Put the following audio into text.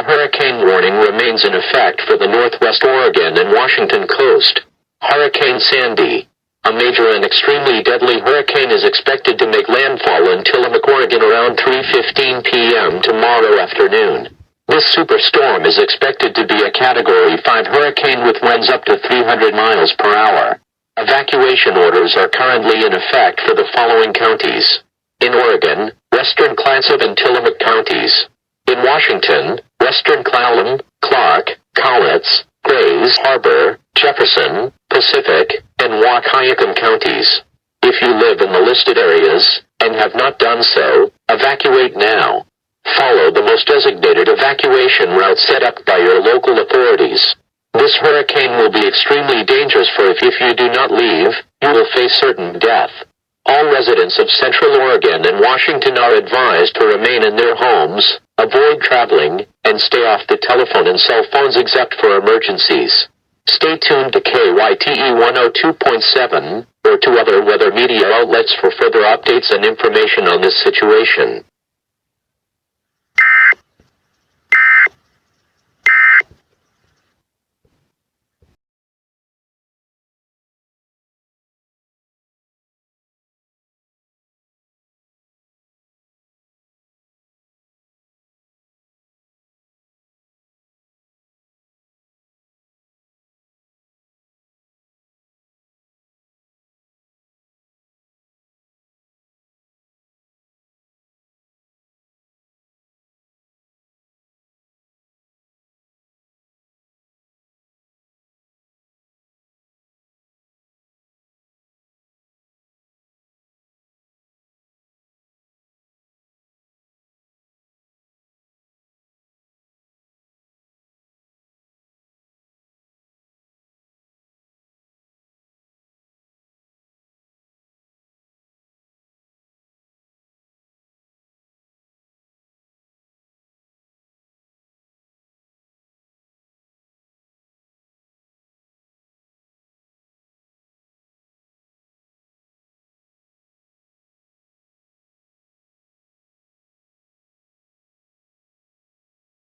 hurricane warning remains in effect for the northwest Oregon and Washington coast. Hurricane Sandy. A major and extremely deadly hurricane is expected to make landfall in Tillamook, Oregon around 3:15 p.m. tomorrow afternoon. This superstorm is expected to be a Category 5 hurricane with winds up to 300 miles per hour. Evacuation orders are currently in effect for the following counties. In Oregon, western Clatsop and Tillamook counties. In Washington, western Clallam, Clark, Cowlitz, Grays Harbor, Jefferson, Pacific, and Wahkiakum counties. If you live in the listed areas, and have not done so, evacuate now. Follow the most designated evacuation route set up by your local authorities. This hurricane will be extremely dangerous for if you do not leave, you will face certain death. All residents of Central Oregon and Washington are advised to remain in their homes, avoid traveling, and stay off the telephone and cell phones except for emergencies. Stay tuned to KYTE 102.7 or to other weather media outlets for further updates and information on this situation.